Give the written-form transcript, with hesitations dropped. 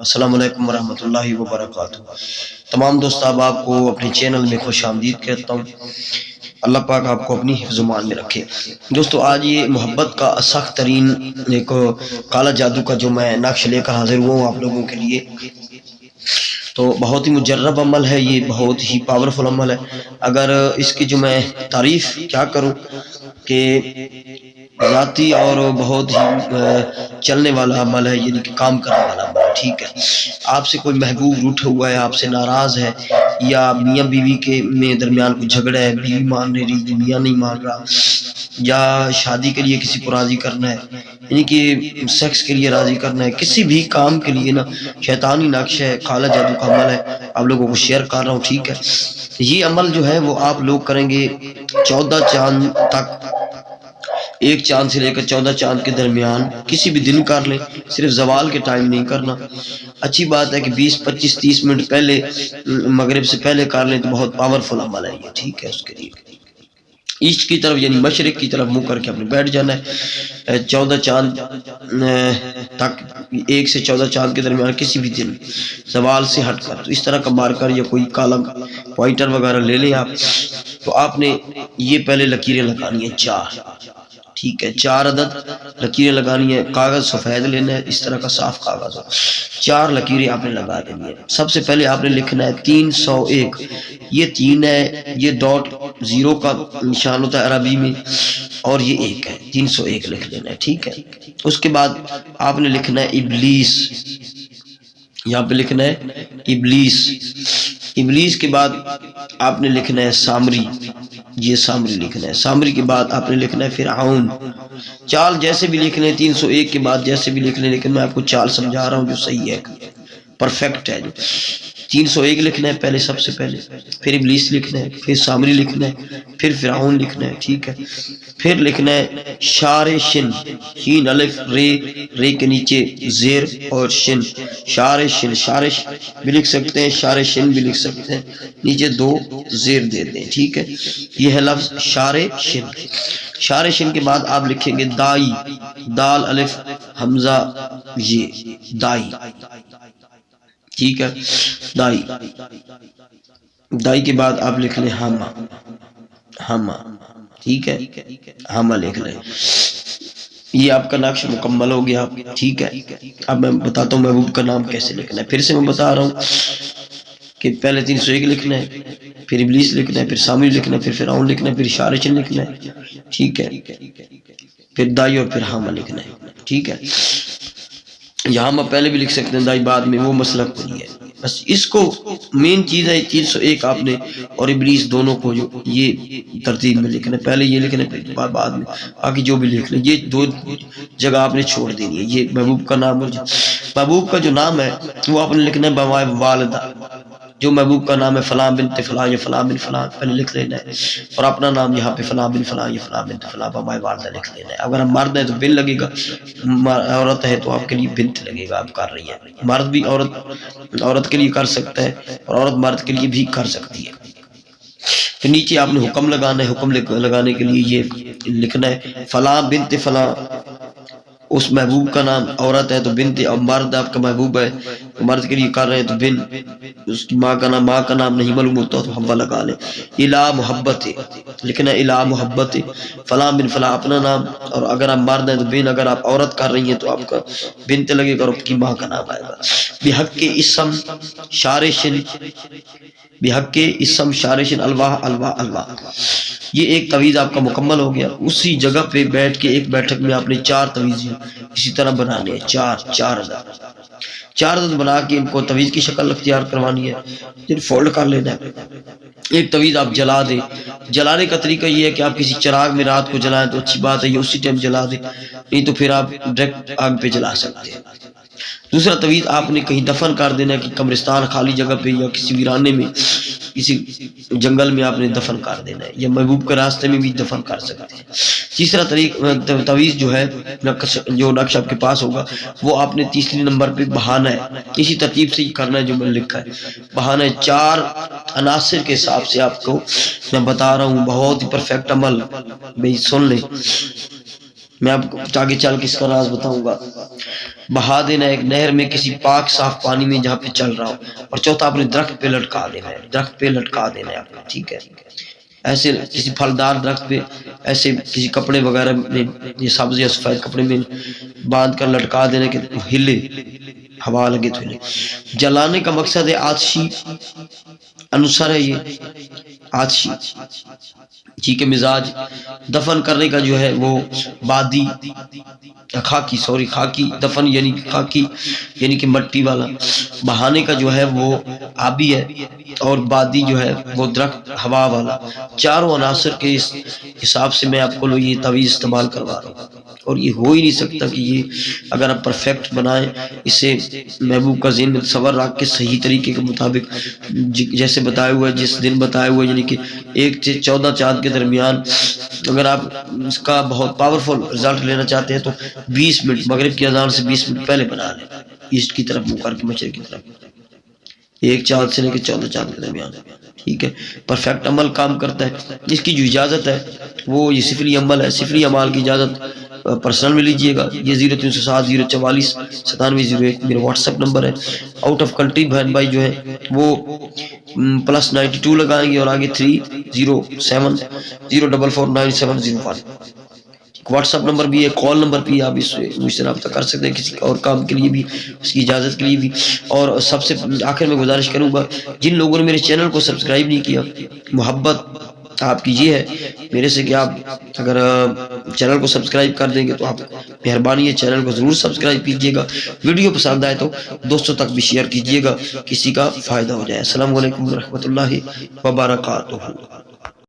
السلام علیکم ورحمۃ اللہ وبرکاتہ۔ تمام دوست احباب کو اپنے چینل میں خوش آمدید کہتا ہوں۔ اللہ پاک آپ کو اپنی حفظ و امان میں رکھے۔ دوستو آج یہ محبت کا سخت ترین ایک کالا جادو کا جو میں نقش لے کر حاضر ہوا ہوں آپ لوگوں کے لیے، تو بہت ہی مجرب عمل ہے، یہ بہت ہی پاورفل عمل ہے۔ اگر اس کی جو میں تعریف کیا کروں کہ ذاتی اور بہت ہی چلنے والا عمل ہے، یعنی کہ کام کرنے والا عمل ہے۔ ٹھیک ہے، آپ سے کوئی محبوب روٹھا ہوا ہے، آپ سے ناراض ہے، یا میاں بیوی کے میں درمیان کوئی جھگڑا ہے، بیوی مان نہیں رہی، میاں نہیں مان رہا، یا شادی کے لیے کسی کو راضی کرنا ہے، یعنی کہ سیکس کے لیے راضی کرنا ہے، کسی بھی کام کے لیے نا شیطانی نقش ہے، کالا جادو کا عمل ہے، آپ لوگوں کو شیئر کر رہا ہوں۔ ٹھیک ہے، یہ عمل جو ہے وہ آپ لوگ کریں گے 14 چاند تک، ایک چاند سے لے کر 14 چاند کے درمیان کسی بھی دن کر لیں، صرف زوال کے ٹائم نہیں کرنا۔ اچھی بات ہے کہ 20 25 30 منٹ پہلے مغرب سے پہلے کر لیں تو بہت پاورفل عمل ہے یہ۔ ٹھیک ہے، اس کے لیے ایسٹ کی طرف یعنی مشرق کی طرف منہ کر کے اپنے بیٹھ جانا ہے 14 چاند تک، 1 سے 14 چاند کے درمیان کسی بھی دن زوال سے ہٹ کر، تو اس طرح کا مارکر یا کوئی کالم پوائنٹر وغیرہ لے لیں آپ، تو آپ نے یہ پہلے لکیریں لگانی ہیں 4۔ ٹھیک ہے، 4 عدد لکیریں لگانی ہے، کاغذ سفید لینا ہے، اس طرح کا صاف کاغذ ہو، 4 لکیریں آپ نے لگا دینی ہے۔ سب سے پہلے آپ نے لکھنا ہے 301، یہ 3 ہے، یہ ڈاٹ 0 کا نشان ہوتا ہے عربی میں، اور یہ 1 ہے، 301 لکھ لینا ہے۔ ٹھیک ہے، اس کے بعد آپ نے لکھنا ہے ابلیس، یہاں پہ لکھنا ہے ابلیس۔ ابلیس کے بعد آپ نے لکھنا ہے سامری، یہ سامری لکھنا ہے۔ سامری کے بعد آپ نے لکھنا ہے فرعون۔ چال جیسے بھی لکھنے 301 کے بعد جیسے بھی لکھنے، لیکن میں آپ کو چال سمجھا رہا ہوں جو صحیح ہے، پرفیکٹ ہے۔ جو 301 لکھنا ہے پہلے، سب سے پہلے، پھر ابلیس لکھنا ہے، پھر سامری لکھنا ہے، پھر فرعون لکھنا ہے۔ ٹھیک ہے، پھر لکھنا ہے شار شن، شین الف رے، رے کے نیچے زیر اور شن، شار شن، شارش بھی لکھ سکتے ہیں، شار شن بھی لکھ سکتے ہیں، نیچے 2 زیر دے دیں۔ ٹھیک ہے، یہ ہے لفظ شار شن۔ شار شن کے بعد آپ لکھیں گے دائی، دال الف حمزہ یہ دائی۔ ٹھیک ہے، دائی۔ دائی کے بعد آپ لکھ لیں ہاما، ہاما۔ ٹھیک ہے، ہاما لکھ لیں۔ یہ آپ کا نقش مکمل ہو گیا۔ ٹھیک ہے، اب میں بتاتا ہوں محبوب کا نام کیسے لکھنا ہے۔ پھر سے میں بتا رہا ہوں کہ پہلے 301 لکھنا ہے، پھر ابلیس لکھنا ہے، پھر سامری لکھنا ہے، پھر فرعون لکھنا ہے، پھر شارشن لکھنا ہے۔ ٹھیک ہے، پھر دائی اور پھر ہاما لکھنا ہے۔ ٹھیک ہے، یہاں میں پہلے بھی لکھ سکتے ہیں، دائی بعد میں، وہ مسئلہ کوئی ہے۔ بس اس کو مین چیز ہے 301 آپ نے اور ابلیس دونوں کو جو یہ ترتیب میں لکھنا ہے، پہلے یہ لکھنا ہے پھر بعد میں باقی جو بھی لکھنا ہے، یہ 2 جگہ آپ نے چھوڑ دینی ہے۔ یہ محبوب کا نام، محبوب کا جو نام ہے وہ آپ نے لکھنا ہے بوائے والدہ، جو محبوب کا نام ہے فلاں بنت فلاں یا فلاں بن فلاں پہلے لکھ لینا ہے، اور اپنا نام یہاں پہ فلاں بن فلاں یا فلاں بنت فلاں بوائے والدہ لکھ لینا ہے۔ اگر ہم مرد ہیں تو بن لگے گا، عورت ہے تو آپ کے لیے بنت لگے گا، آپ کر رہی ہیں۔ مرد بھی عورت کے لیے کر سکتا ہے، اور عورت مرد کے لیے بھی کر سکتی ہے۔ پھر نیچے آپ نے حکم لگانا ہے، حکم لگانے کے لیے یہ لکھنا ہے فلاں بنت فلاں، اس محبوب کا نام، عورت ہے تو بنت، اور مرد آپ کا محبوب ہے مرد کے لیے کر رہے ہیں تو بن، اس کی ماں کا نام نہیں معلوم ہوتا تو حوا لگا لیں۔ الہ محبت لکھنا ہے، الہ محبت فلاں بن فلاں اپنا نام، اور اگر آپ مرد ہیں تو بن، اگر آپ عورت کر رہی ہیں تو آپ کا بنت لگے گا اور آپ کی ماں کا نام آئے گا۔ بحق اسم شارشن، بحق اسم شارشن الواح الواح الواح۔ یہ ایک تویز آپ کا مکمل ہو گیا۔ اسی جگہ پہ بیٹھ کے ایک بیٹھک میں آپ نے 4 تویزیں اسی طرح بنانے ہیں، 4 عدد بنا کے ان کو تویز کی شکل اختیار کروانی ہے، پھر فولڈ کر لینا ہے۔ ایک تویز آپ جلا دیں، جلانے کا طریقہ یہ ہے کہ آپ کسی چراغ میں رات کو جلائیں تو اچھی بات ہے، یہ اسی ٹائم جلا دیں، نہیں تو پھر آپ ڈائریکٹ آگ پہ جلا سکتے ہیں۔ دوسرا تویز آپ نے کہیں دفن کر دینا ہے، کہ قبرستان خالی جگہ پہ یا کسی ویرانے میں، کسی جنگل میں آپ نے دفن کر دینا ہے، یا محبوب کے راستے میں بھی دفن کر سکتے ہیں۔ تیسرا تویز جو ہے، جو نقش آپ کے پاس ہوگا وہ آپ نے تیسری نمبر پہ بہانا ہے، اسی ترتیب سے کرنا ہے جو میں نے لکھا ہے، بہانا ہے 4 عناصر کے حساب سے آپ کو میں بتا رہا ہوں، بہت ہی پرفیکٹ عمل، بھئی سن لیں، میں آپ کو آگے چل کے اس کا راز بتاؤں گا۔ بہا دینا ایک نہر میں کسی پاک صاف پانی میں جہاں پہ چل رہا ہو، اور چوتھا اپنے درخت پہ لٹکا دینا ہے، درخت پہ لٹکا دینا ہے آپ نے، ٹھیک ہے، ایسے کسی پھلدار درخت پہ ایسے کسی کپڑے وغیرہ میں یہ سبز یا سفید کپڑے میں باندھ کر لٹکا دینا کہ ہلے، ہوا لگے تو ہلے۔ جلانے کا مقصد ہے آتشی انصر ہے، یہ آتشی ٹھیک ہے مزاج۔ دفن کرنے کا جو ہے وہ بادی خاکی، سوری خاکی، دفن یعنی خاکی یعنی کہ مٹی والا، بہانے کا جو ہے وہ آبی ہے، اور بادی جو ہے وہ درخت ہوا والا۔ چاروں عناصر کے حساب سے میں آپ کو یہ تعویذ استعمال کروا رہا ہوں، اور یہ ہو ہی نہیں سکتا کہ یہ اگر آپ پرفیکٹ بنائیں، اسے محبوب کا ذہن میں تصور رکھ کے صحیح طریقے کے مطابق جیسے بتایا ہوا ہے، جس دن بتایا ہوا ہے، یعنی کہ 1 سے 14 چاند کے درمیان اگر آپ اس کا بہت پاورفل رزلٹ لینا چاہتے ہیں تو 20 منٹ مغرب کی اذان سے 20 منٹ پہلے بنا لیں، ایسٹ کی طرف منہ کر کے مشرق کی طرف، 1 چاند سے لے کے 14 چاند کے درمیان، ٹھیک ہے، پرفیکٹ عمل کام کرتا ہے۔ اس کی جو اجازت ہے وہ یہ صفری عمل ہے، صفری عمال کی اجازت پرسنل میں لیجئے گا، یہ 0307 044 9701 میرا واٹس ایپ نمبر ہے۔ آؤٹ آف کنٹری بہن بھائی جو ہے وہ +92 لگائیں گے اور آگے 307 044 9701، واٹس ایپ نمبر بھی ہے، کال نمبر بھی آپ اس سے مجھ سے رابطہ کر سکتے ہیں کسی اور کام کے لیے بھی، اس کی اجازت کے لیے بھی۔ اور سب سے آخر میں گزارش کروں گا، جن لوگوں نے میرے چینل کو سبسکرائب نہیں کیا، محبت آپ کی یہ ہے میرے سے کہ آپ اگر چینل کو سبسکرائب کر دیں گے تو آپ مہربانی ہے چینل کو ضرور سبسکرائب کیجئے گا، ویڈیو پسند آئے تو دوستوں تک بھی شیئر کیجئے گا، کسی کا فائدہ ہو جائے۔ السلام علیکم ورحمۃ اللہ وبرکاتہ۔